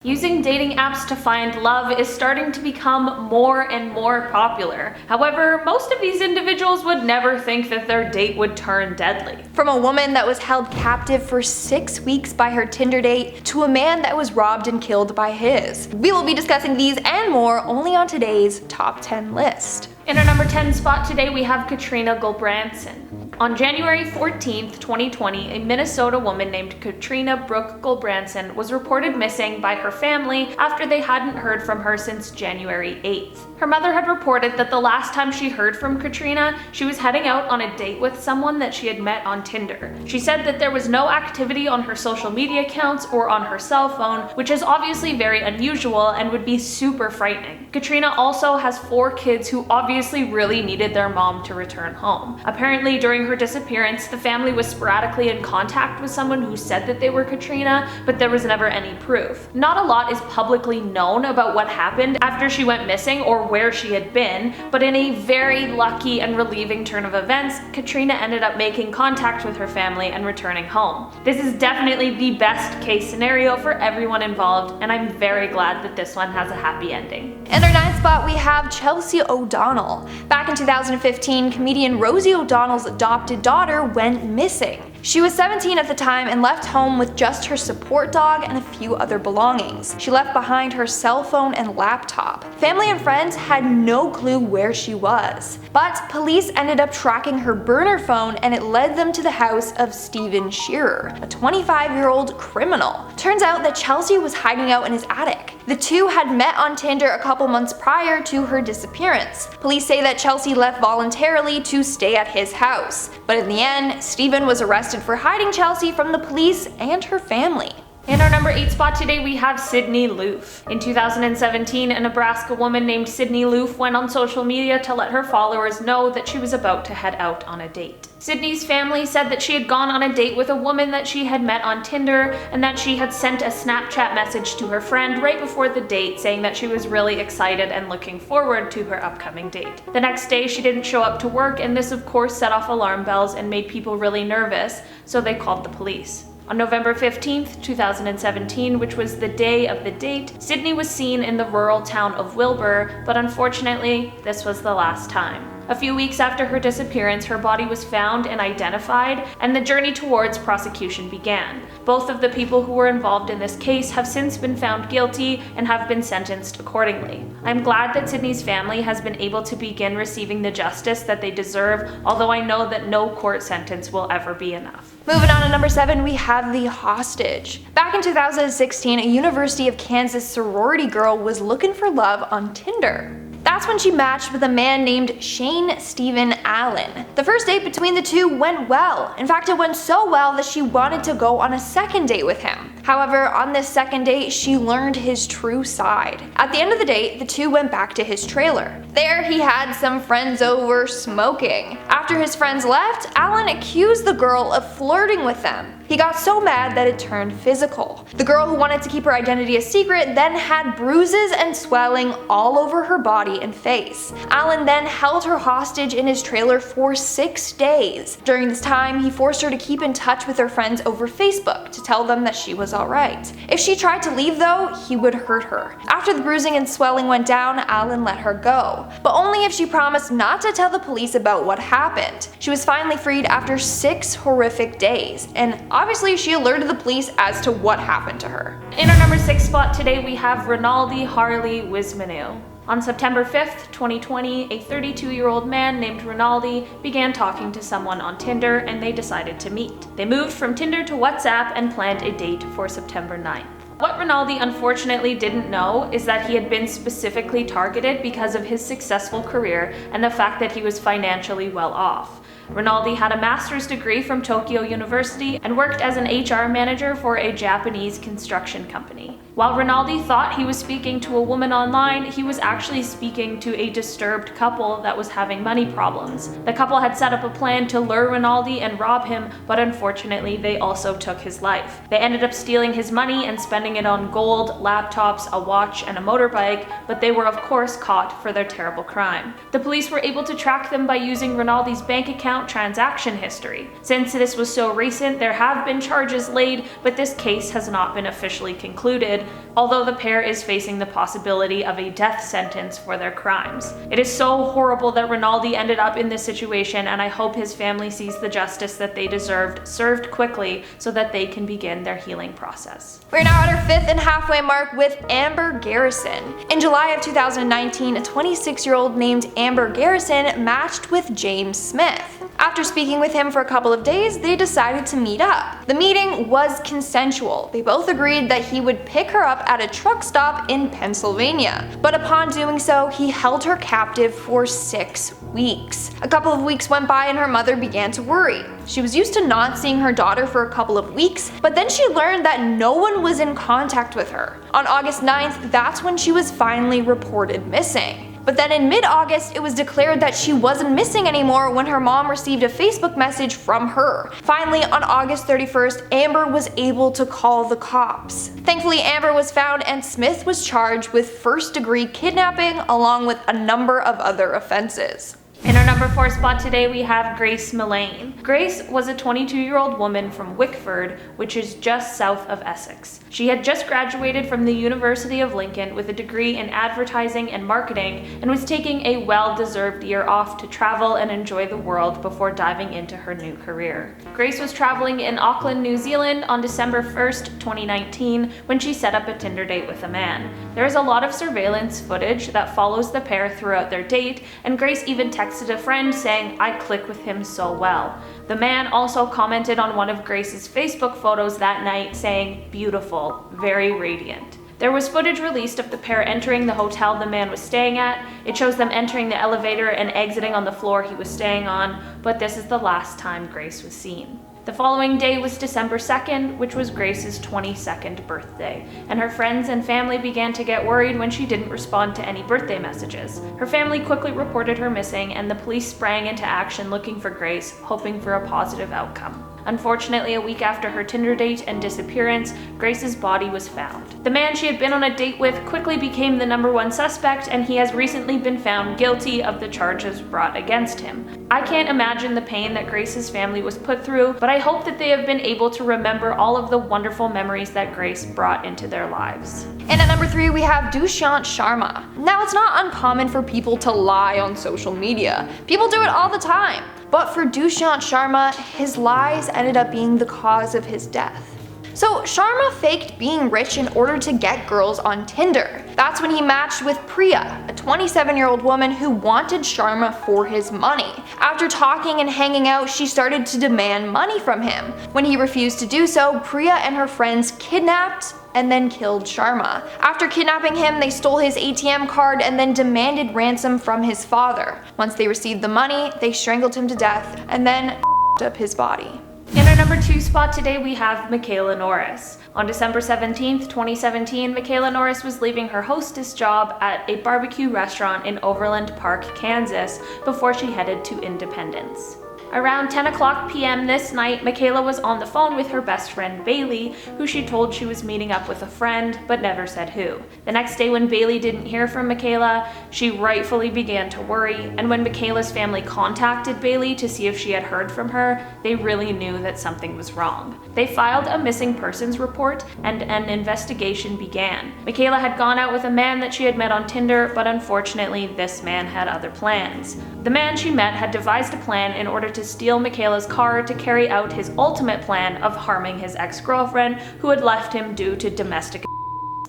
Using dating apps to find love is starting to become more and more popular. However, most of these individuals would never think that their date would turn deadly. From a woman that was held captive for 6 weeks by her Tinder date to a man that was robbed and killed by his. We will be discussing these and more only on today's top 10 list. In our number 10 spot today, we have KATRINA GULBRANSON. On January 14th, 2020, a Minnesota woman named KATRINA Brooke GULBRANSON was reported missing by her family after they hadn't heard from her since January 8th. Her mother had reported that the last time she heard from KATRINA, she was heading out on a date with someone that she had met on Tinder. She said that there was no activity on her social media accounts or on her cell phone, which is obviously very unusual and would be super frightening. KATRINA also has 4 kids who obviously really needed their mom to return home. Apparently, during her disappearance, the family was sporadically in contact with someone who said that they were KATRINA, but there was never any proof. Not a lot is publicly known about what happened after she went missing or where she had been, but in a very lucky and relieving turn of events, KATRINA ended up making contact with her family and returning home. This is definitely the best case scenario for everyone involved, and I'm very glad that this one has a happy ending. In our 9th spot, we have Chelsea O'Donnell. Back in 2015, comedian Rosie O'Donnell's adopted daughter went missing. She was 17 at the time and left home with just her support dog and a few other belongings. She left behind her cell phone and laptop. Family and friends had no clue where she was. But police ended up tracking her burner phone and it led them to the house of Stephen Shearer, a 25-year-old criminal. Turns out that Chelsea was hiding out in his attic. The two had met on Tinder a couple months prior to her disappearance. Police say that Chelsea left voluntarily to stay at his house. But in the end, Stephen was arrested for hiding Chelsea from the police and her family. In our number 8 spot today, we have Sydney Loofe. In 2017, a Nebraska woman named Sydney Loofe went on social media to let her followers know that she was about to head out on a date. Sydney's family said that she had gone on a date with a woman that she had met on Tinder and that she had sent a Snapchat message to her friend right before the date saying that she was really excited and looking forward to her upcoming date. The next day, she didn't show up to work, and this of course set off alarm bells and made people really nervous, so they called the police. On November 15th, 2017, which was the day of the date, Sydney was seen in the rural town of Wilbur, but unfortunately, this was the last time. A few weeks after her disappearance, her body was found and identified, and the journey towards prosecution began. Both of the people who were involved in this case have since been found guilty and have been sentenced accordingly. I'm glad that Sydney's family has been able to begin receiving the justice that they deserve, although I know that no court sentence will ever be enough. Moving on to number 7, we have the hostage. Back in 2016, a University of Kansas sorority girl was looking for love on Tinder. That's when she matched with a man named Shane Stephen Allen. The first date between the two went well. In fact, it went so well that she wanted to go on a second date with him. However, on this second date, she learned his true side. At the end of the date, the two went back to his trailer. There, he had some friends over smoking. After his friends left, Allen accused the girl of flirting with them. He got so mad that it turned physical. The girl, who wanted to keep her identity a secret, then had bruises and swelling all over her body and face. Allen then held her hostage in his trailer for 6 days. During this time, he forced her to keep in touch with her friends over Facebook to tell them that she was alright. If she tried to leave though, he would hurt her. After the bruising and swelling went down, Allen let her go, but only if she promised not to tell the police about what happened. She was finally freed after 6 horrific days, and obviously she alerted the police as to what happened to her. In our number 6 spot today, we have RINALDI HARLEY WISMANU. On September 5th, 2020, a 32-year-old man named RINALDI began talking to someone on Tinder, and they decided to meet. They moved from Tinder to WhatsApp and planned a date for September 9th. What RINALDI unfortunately didn't know is that he had been specifically targeted because of his successful career and the fact that he was financially well off. RINALDI had a master's degree from Tokyo University and worked as an HR manager for a Japanese construction company. While RINALDI thought he was speaking to a woman online, he was actually speaking to a disturbed couple that was having money problems. The couple had set up a plan to lure RINALDI and rob him, but unfortunately they also took his life. They ended up stealing his money and spending it on gold, laptops, a watch, and a motorbike, but they were of course caught for their terrible crime. The police were able to track them by using RINALDI's bank account transaction history. Since this was so recent, there have been charges laid, but this case has not been officially concluded. although the pair is facing the possibility of a death sentence for their crimes. It is so horrible that Rinaldi ended up in this situation, and I hope his family sees the justice that they deserved served quickly so that they can begin their healing process. We're now at our 5th and halfway mark with Amber Garrison. In July of 2019, a 26-year-old named Amber Garrison matched with James Smith. After speaking with him for a couple of days, they decided to meet up. The meeting was consensual. They both agreed that he would pick her up at a truck stop in Pennsylvania. But upon doing so, he held her captive for 6 weeks. A couple of weeks went by and her mother began to worry. She was used to not seeing her daughter for a couple of weeks, but then she learned that no one was in contact with her. On August 9th, that's when she was finally reported missing. But then in mid-August, it was declared that she wasn't missing anymore when her mom received a Facebook message from her. Finally, on August 31st, Amber was able to call the cops. Thankfully, Amber was found and Smith was charged with first-degree kidnapping along with a number of other offenses. In our number 4 spot today, we have Grace Millane. Grace was a 22-year-old woman from Wickford, which is just south of Essex. She had just graduated from the University of Lincoln with a degree in advertising and marketing and was taking a well-deserved year off to travel and enjoy the world before diving into her new career. Grace was traveling in Auckland, New Zealand on December 1st, 2019, when she set up a Tinder date with a man. There is a lot of surveillance footage that follows the pair throughout their date, and Grace even texted a friend saying, "I click with him so well." The man also commented on one of Grace's Facebook photos that night saying, "Beautiful, very radiant." There was footage released of the pair entering the hotel the man was staying at. It shows them entering the elevator and exiting on the floor he was staying on, but this is the last time Grace was seen. The following day was December 2nd, which was Grace's 22nd birthday, and her friends and family began to get worried when she didn't respond to any birthday messages. Her family quickly reported her missing, and the police sprang into action looking for Grace, hoping for a positive outcome. Unfortunately, a week after her Tinder date and disappearance, Grace's body was found. The man she had been on a date with quickly became the #1 suspect, and he has recently been found guilty of the charges brought against him. I can't imagine the pain that Grace's family was put through, but I hope that they have been able to remember all of the wonderful memories that Grace brought into their lives. And at number 3, we have DUSHYANT SHARMA. Now, it's not uncommon for people to lie on social media. People do it all the time. But for DUSHYANT SHARMA, his lies ended up being the cause of his death. So Sharma faked being rich in order to get girls on Tinder. That's when he matched with Priya, a 27-year-old woman who wanted Sharma for his money. After talking and hanging out, she started to demand money from him. When he refused to do so, Priya and her friends kidnapped and then killed Sharma. After kidnapping him, they stole his ATM card and then demanded ransom from his father. Once they received the money, they strangled him to death and then up his body. In our number 2 spot today, we have MIKAYLA Norris. On December 17th, 2017, MIKAYLA Norris was leaving her hostess job at a barbecue restaurant in Overland Park, Kansas, before she headed to Independence. Around 10:00 p.m. this night, MIKAYLA was on the phone with her best friend Bailey, who she told she was meeting up with a friend, but never said who. The next day when Bailey didn't hear from MIKAYLA, she rightfully began to worry, and when MIKAYLA's family contacted Bailey to see if she had heard from her, they really knew that something was wrong. They filed a missing persons report, and an investigation began. MIKAYLA had gone out with a man that she had met on Tinder, but unfortunately, this man had other plans. The man she met had devised a plan in order to steal MIKAYLA's car to carry out his ultimate plan of harming his ex-girlfriend, who had left him due to domestic.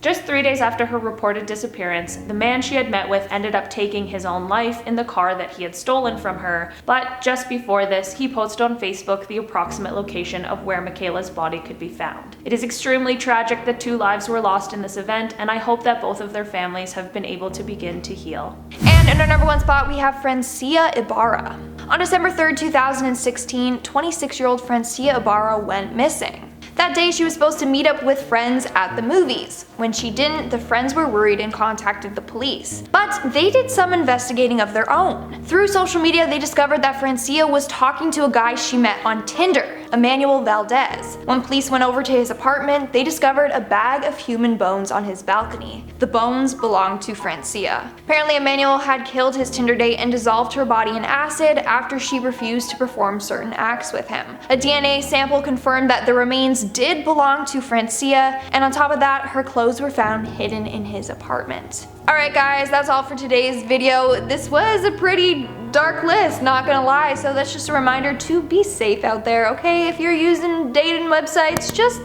Just 3 days after her reported disappearance, the man she had met with ended up taking his own life in the car that he had stolen from her, but just before this, he posted on Facebook the approximate location of where MIKAYLA's body could be found. It is extremely tragic that 2 lives were lost in this event, and I hope that both of their families have been able to begin to heal. And in our number 1 spot, we have Francia Ibarra. On December 3rd, 2016, 26-year-old Francia Ibarra went missing. That day, she was supposed to meet up with friends at the movies. When she didn't, the friends were worried and contacted the police. But they did some investigating of their own. Through social media, they discovered that Francia was talking to a guy she met on Tinder, Emmanuel Valdez. When police went over to his apartment, they discovered a bag of human bones on his balcony. The bones belonged to Francia. Apparently, Emmanuel had killed his Tinder date and dissolved her body in acid after she refused to perform certain acts with him. A DNA sample confirmed that the remains did belong to Francia, and on top of that, her clothes were found hidden in his apartment. Alright guys, that's all for today's video. This was a pretty dark list, not gonna lie, so that's just a reminder to be safe out there, okay? If you're using dating websites, just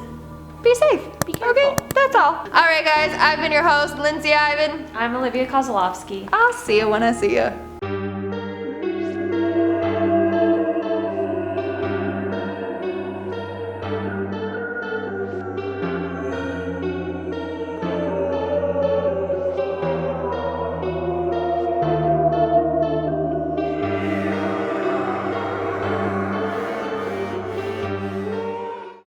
be safe. Be careful. Okay, that's all. Alright guys, I've been your host, Lindsay Ivan. I'm Olivia Kozlowski. I'll see you when I see you.